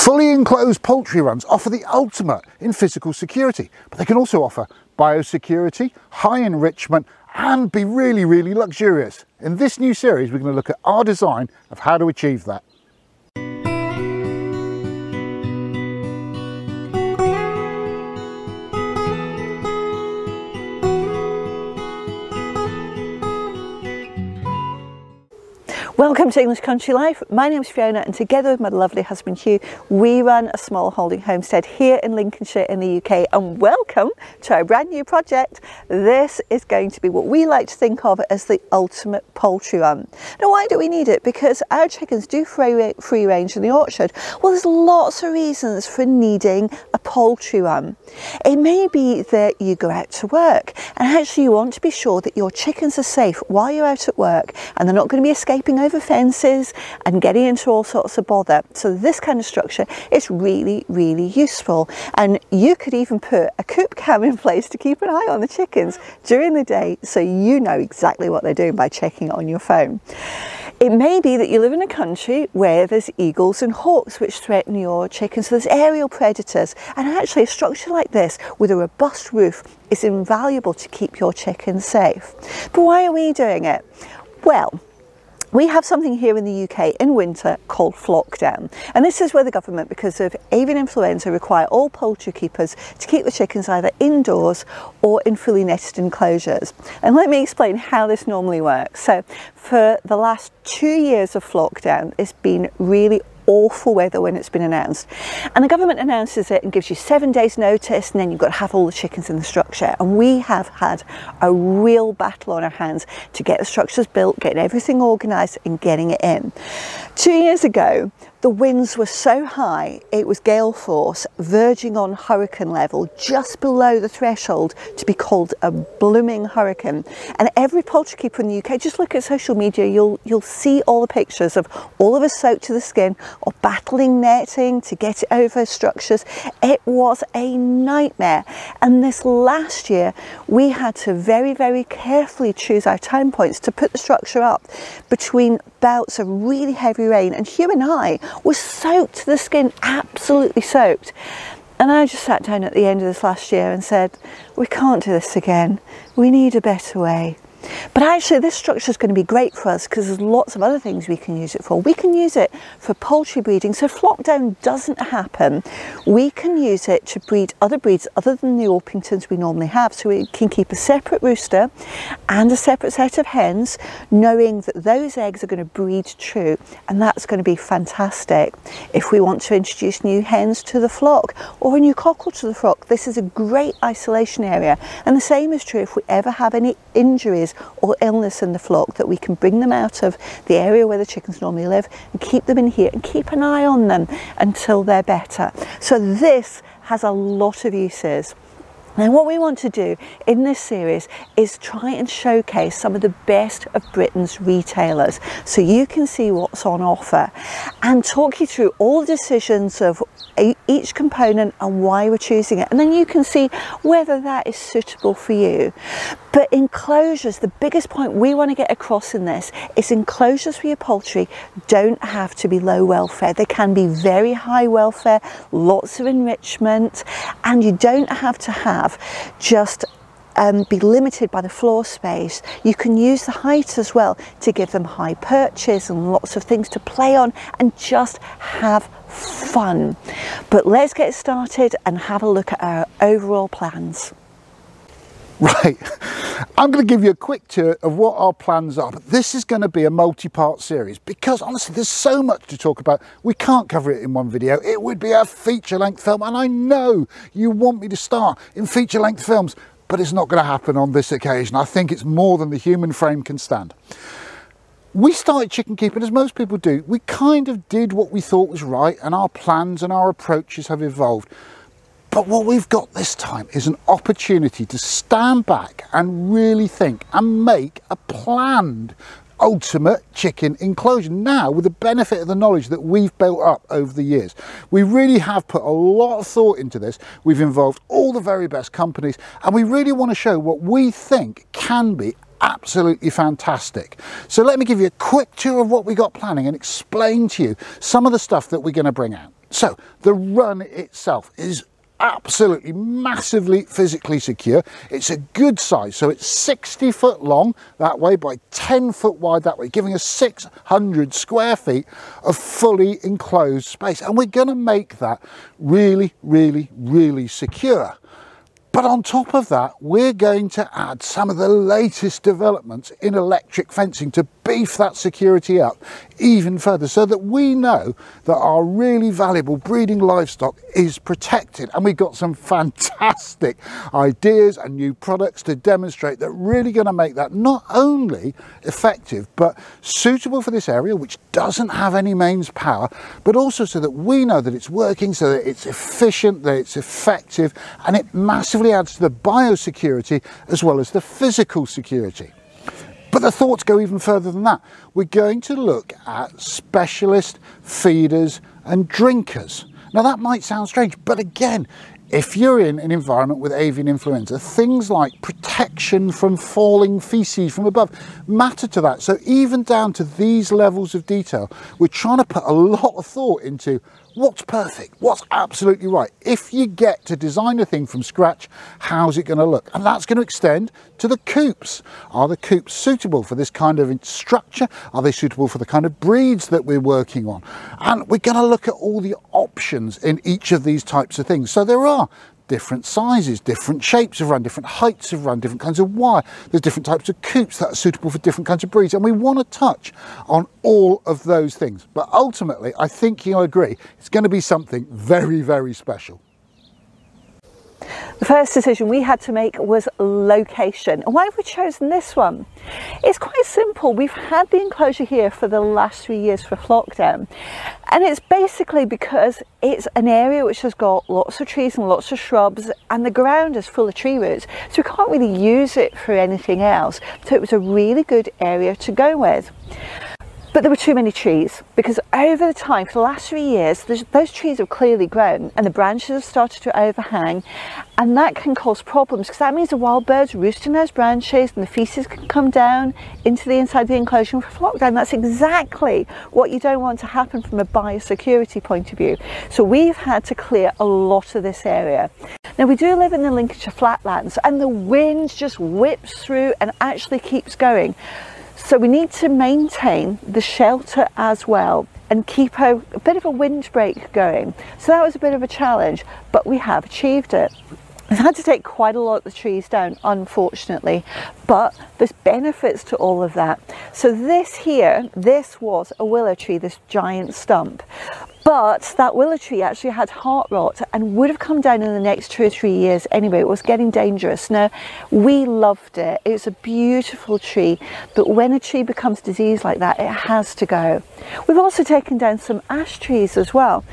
Fully enclosed poultry runs offer the ultimate in physical security, but they can also offer biosecurity, high enrichment, and be really, really luxurious. In this new series, we're going to look at our design of how to achieve that. Welcome to English Country Life. My name is Fiona, and together with my lovely husband Hugh, we run a small holding homestead here in Lincolnshire in the UK, and welcome to our brand new project. This is going to be what we like to think of as the ultimate poultry run. Now, why do we need it? Because our chickens do free range in the orchard. Well, there's lots of reasons for needing a poultry run. It may be that you go out to work and actually you want to be sure that your chickens are safe while you're out at work and they're not going to be escaping over fences and getting into all sorts of bother. So this kind of structure is really, really useful, and you could even put a coop cam in place to keep an eye on the chickens during the day so you know exactly what they're doing by checking it on your phone. It may be that you live in a country where there's eagles and hawks which threaten your chickens, so there's aerial predators, and actually a structure like this with a robust roof is invaluable to keep your chickens safe. But why are we doing it? Well, we have something here in the UK in winter called flockdown, and this is where the government, because of avian influenza, require all poultry keepers to keep the chickens either indoors or in fully netted enclosures. And let me explain how this normally works. So for the last 2 years of flockdown, it's been really awful weather when it's been announced, and the government announces it and gives you 7 days notice, and then you've got to have all the chickens in the structure. And we have had a real battle on our hands to get the structures built, getting everything organised and getting it in. 2 years ago, the winds were so high, it was gale force, verging on hurricane level, just below the threshold to be called a blooming hurricane. And every poultry keeper in the UK, just look at social media, you'll see all the pictures of all of us soaked to the skin or battling netting to get it over structures. It was a nightmare. And this last year, we had to very, very carefully choose our time points to put the structure up between bouts of really heavy rain, and Hugh and I was soaked to the skin, absolutely soaked. And I just sat down at the end of this last year and said, we can't do this again, we need a better way. But actually this structure is going to be great for us because there's lots of other things we can use it for. We can use it for poultry breeding, so if lockdown doesn't happen, we can use it to breed other breeds other than the Orpingtons we normally have. So we can keep a separate rooster and a separate set of hens, knowing that those eggs are going to breed true, and that's going to be fantastic. If we want to introduce new hens to the flock or a new cockle to the flock, this is a great isolation area. And the same is true if we ever have any injuries or illness in the flock, that we can bring them out of the area where the chickens normally live and keep them in here and keep an eye on them until they're better. So this has a lot of uses. Now, what we want to do in this series is try and showcase some of the best of Britain's retailers so you can see what's on offer and talk you through all the decisions of each component and why we're choosing it, and then you can see whether that is suitable for you. But enclosures, the biggest point we want to get across in this is enclosures for your poultry don't have to be low welfare. They can be very high welfare, lots of enrichment, and you don't have to have just be limited by the floor space. You can use the height as well to give them high perches and lots of things to play on and just have fun. But let's get started and have a look at our overall plans. Right, I'm going to give you a quick tour of what our plans are, but this is going to be a multi-part series because honestly there's so much to talk about, we can't cover it in one video. It would be a feature-length film, and I know you want me to star in feature-length films, but it's not going to happen on this occasion. I think it's more than the human frame can stand. We started chicken keeping as most people do. We kind of did what we thought was right, and our plans and our approaches have evolved. But what we've got this time is an opportunity to stand back and really think and make a planned ultimate chicken enclosure now, with the benefit of the knowledge that we've built up over the years. We really have put a lot of thought into this. We've involved all the very best companies, and we really want to show what we think can be absolutely fantastic. So let me give you a quick tour of what we got planning and explain to you some of the stuff that we're going to bring out. So the run itself is absolutely massively physically secure. It's a good size, so it's 60 foot long that way by 10 foot wide that way, giving us 600 square feet of fully enclosed space, and we're going to make that really, really, really secure. But on top of that, we're going to add some of the latest developments in electric fencing to beef that security up even further, so that we know that our really valuable breeding livestock is protected. And we've got some fantastic ideas and new products to demonstrate that really going to make that not only effective but suitable for this area, which doesn't have any mains power, but also so that we know that it's working, so that it's efficient, that it's effective, and it massively adds to the biosecurity as well as the physical security. But the thoughts go even further than that. We're going to look at specialist feeders and drinkers. Now that might sound strange, but again, if you're in an environment with avian influenza, things like protection from falling feces from above matter to that. So even down to these levels of detail, we're trying to put a lot of thought into what's perfect, what's absolutely right. If you get to design a thing from scratch, how's it going to look? And that's going to extend to the coops. Are the coops suitable for this kind of structure? Are they suitable for the kind of breeds that we're working on? And we're going to look at all the options in each of these types of things. So there are different sizes, different shapes of run, different heights of run, different kinds of wire. There's different types of coops that are suitable for different kinds of breeds, and we want to touch on all of those things. But ultimately, I think you'll agree, it's going to be something very, very special. The first decision we had to make was location. And why have we chosen this one? It's quite simple. We've had the enclosure here for the last 3 years for flockdown, and it's basically because it's an area which has got lots of trees and lots of shrubs, and the ground is full of tree roots, so we can't really use it for anything else. So it was a really good area to go with. But there were too many trees, because over the time, for the last 3 years, those trees have clearly grown and the branches have started to overhang, and that can cause problems, because that means the wild birds roost in those branches and the feces can come down into the inside of the enclosure for flockdown. That's exactly what you don't want to happen from a biosecurity point of view. So we've had to clear a lot of this area. Now we do live in the Lincolnshire flatlands, and the wind just whips through and actually keeps going. So we need to maintain the shelter as well and keep a bit of a windbreak going. So that was a bit of a challenge, but we have achieved it. We've had to take quite a lot of the trees down, unfortunately, but there's benefits to all of that. So this here, this was a willow tree, this giant stump. But that willow tree actually had heart rot and would have come down in the next 2 or 3 years anyway. It was getting dangerous. Now, we loved it. It's a beautiful tree, but when a tree becomes diseased like that, it has to go. We've also taken down some ash trees as well.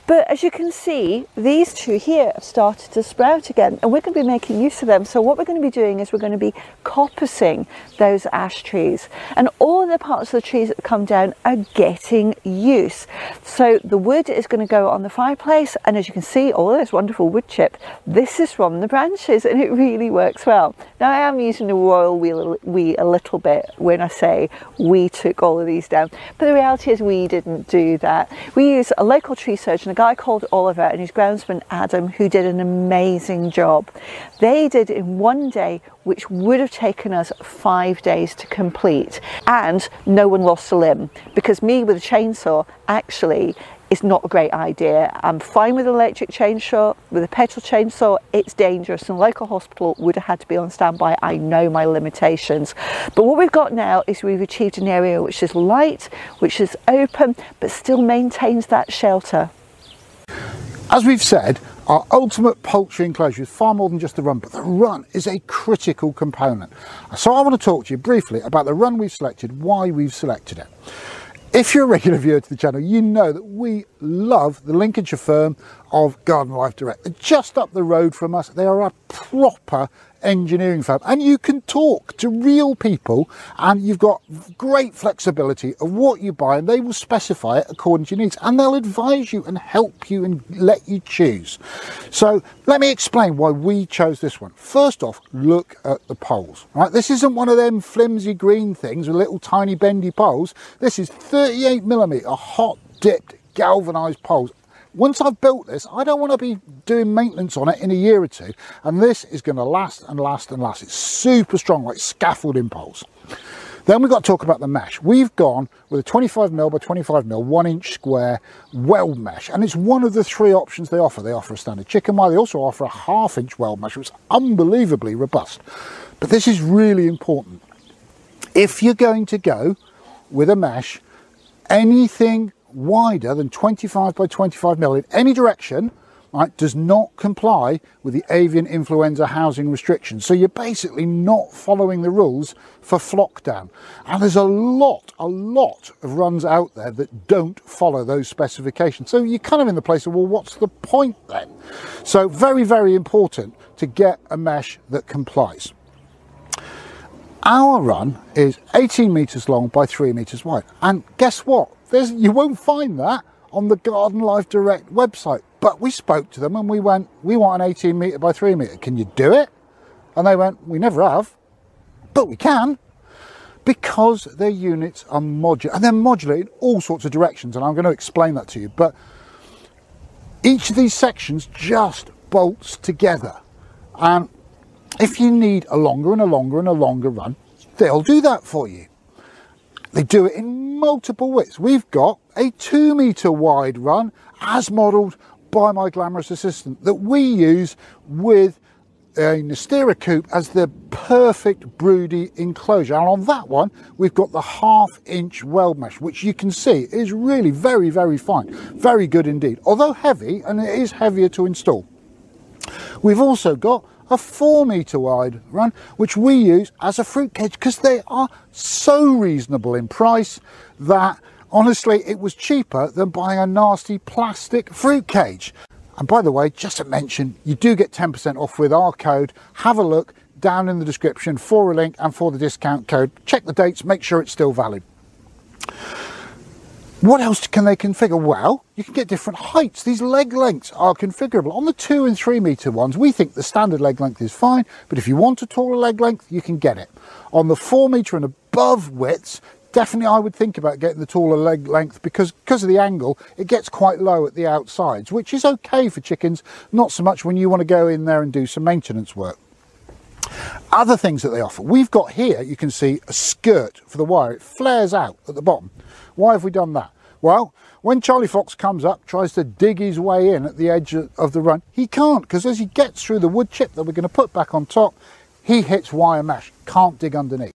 But as you can see, these two here have started to sprout again, and we're going to be making use of them. So what we're going to be doing is we're going to be coppicing those ash trees, and all of the parts of the trees that come down are getting use. So the wood is going to go on the fireplace, and as you can see, all of this wonderful wood chip, this is from the branches, and it really works well. Now I am using the royal we a little bit when I say we took all of these down, but the reality is we didn't do that. We used a local tree surgeon, a guy called Oliver, and his groundsman Adam, who did an amazing job. They did in 1 day, which would have taken us 5 days to complete, and no one lost a limb, because me with a chainsaw actually is not a great idea. I'm fine with an electric chainsaw. With a petrol chainsaw, it's dangerous, and the local hospital would have had to be on standby. I know my limitations. But what we've got now is we've achieved an area which is light, which is open, but still maintains that shelter. As we've said, our ultimate poultry enclosure is far more than just the run, but the run is a critical component. So I want to talk to you briefly about the run we've selected, why we've selected it. If you're a regular viewer to the channel, you know that we love the Lincolnshire firm of Garden Life Direct. They're just up the road from us. They are a proper engineering firm, and you can talk to real people, and you've got great flexibility of what you buy, and they will specify it according to your needs, and they'll advise you and help you and let you choose. So let me explain why we chose this one. First off, look at the poles, right? This isn't one of them flimsy green things with little tiny bendy poles. This is 38mm hot dipped galvanized poles. Once I've built this, I don't want to be doing maintenance on it in a year or two, and this is going to last and last and last. It's super strong, like scaffolding poles. Then we've got to talk about the mesh. We've gone with a 25mm by 25mm 1-inch square weld mesh, and it's one of the 3 options they offer. They offer a standard chicken wire. They also offer a 1/2-inch weld mesh, which is unbelievably robust. But this is really important. If you're going to go with a mesh, anything wider than 25 by 25mm in any direction, right, does not comply with the avian influenza housing restrictions. So you're basically not following the rules for flock down. And there's a lot of runs out there that don't follow those specifications. So you're kind of in the place of, well, what's the point then? So very, very important to get a mesh that complies. Our run is 18 metres long by 3 metres wide. And guess what? You won't find that on the Garden Life Direct website. But we spoke to them and we went, we want an 18 metre by 3 metre. Can you do it? And they went, we never have, but we can, because their units are modular. And they're modular in all sorts of directions. And I'm going to explain that to you. But each of these sections just bolts together. And if you need a longer and a longer and a longer run, they'll do that for you. They do it in multiple widths. We've got a 2 metre wide run as modelled by my glamorous assistant that we use with a Nastera coop as the perfect broody enclosure. And on that one, we've got the 1/2-inch weld mesh, which you can see is really very, very fine. Very good indeed. Although heavy, and it is heavier to install. We've also got a 4 metre wide run, which we use as a fruit cage because they are so reasonable in price that honestly it was cheaper than buying a nasty plastic fruit cage. And by the way, just to mention, you do get 10% off with our code. Have a look down in the description for a link and for the discount code. Check the dates, make sure it's still valid. What else can they configure? Well, you can get different heights. These leg lengths are configurable. On the 2 and 3 metre ones, we think the standard leg length is fine, but if you want a taller leg length, you can get it. On the 4 metre and above widths, definitely I would think about getting the taller leg length because of the angle, it gets quite low at the outsides, which is okay for chickens, not so much when you want to go in there and do some maintenance work. Other things that they offer, we've got here, you can see a skirt for the wire. It flares out at the bottom. Why have we done that? Well, when Charlie Fox comes up, tries to dig his way in at the edge of the run, he can't, because as he gets through the wood chip that we're going to put back on top, he hits wire mesh, can't dig underneath.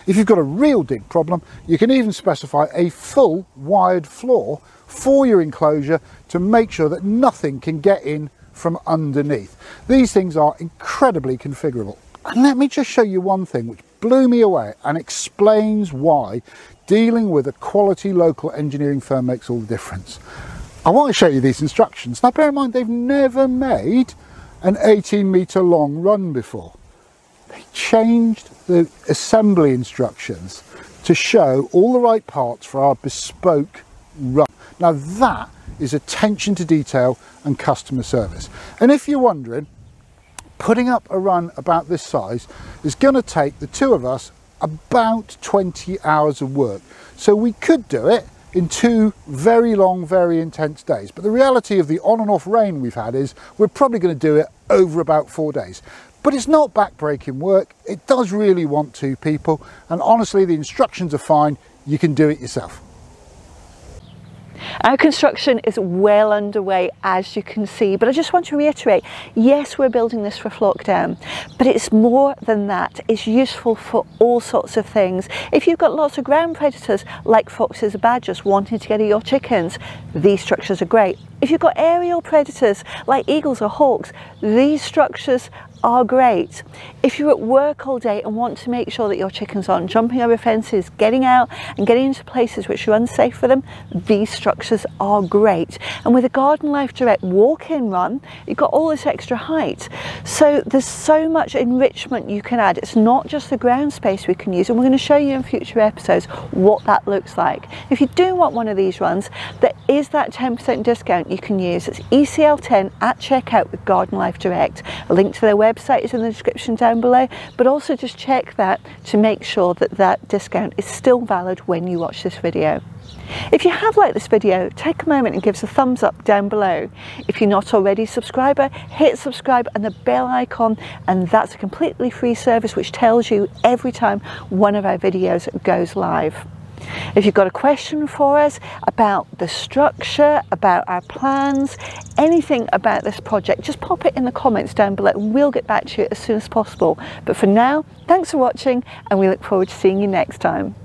If you've got a real dig problem, you can even specify a full wired floor for your enclosure to make sure that nothing can get in from underneath. These things are incredibly configurable. And let me just show you one thing which blew me away and explains why dealing with a quality local engineering firm makes all the difference. I want to show you these instructions. Now bear in mind, they've never made an 18 metre long run before. They changed the assembly instructions to show all the right parts for our bespoke run. Now that is attention to detail and customer service. And if you're wondering, putting up a run about this size is going to take the two of us about 20 hours of work. So we could do it in 2 very long, very intense days. But the reality of the on and off rain we've had is we're probably going to do it over about 4 days. But it's not back-breaking work. It does really want 2 people. And honestly, the instructions are fine. You can do it yourself. Our construction is well underway, as you can see, but I just want to reiterate, yes, we're building this for flock down, but it's more than that. It's useful for all sorts of things. If you've got lots of ground predators like foxes or badgers wanting to get at your chickens, these structures are great. If you've got aerial predators like eagles or hawks, these structures are great. If you're at work all day and want to make sure that your chickens aren't jumping over fences, getting out and getting into places which are unsafe for them, these structures are great. And with a Garden Life Direct walk-in run, you've got all this extra height. So there's so much enrichment you can add. It's not just the ground space we can use, and we're going to show you in future episodes what that looks like. If you do want one of these runs, there is that 10% discount you can use. It's ECL10 at checkout with Garden Life Direct. A link to their website is in the description down below, but also just check that to make sure that that discount is still valid when you watch this video. If you have liked this video, take a moment and give us a thumbs up down below. If you're not already a subscriber, hit subscribe and the bell icon, and that's a completely free service which tells you every time one of our videos goes live. If you've got a question for us about the structure, about our plans, anything about this project, just pop it in the comments down below and we'll get back to you as soon as possible. But for now, thanks for watching and we look forward to seeing you next time.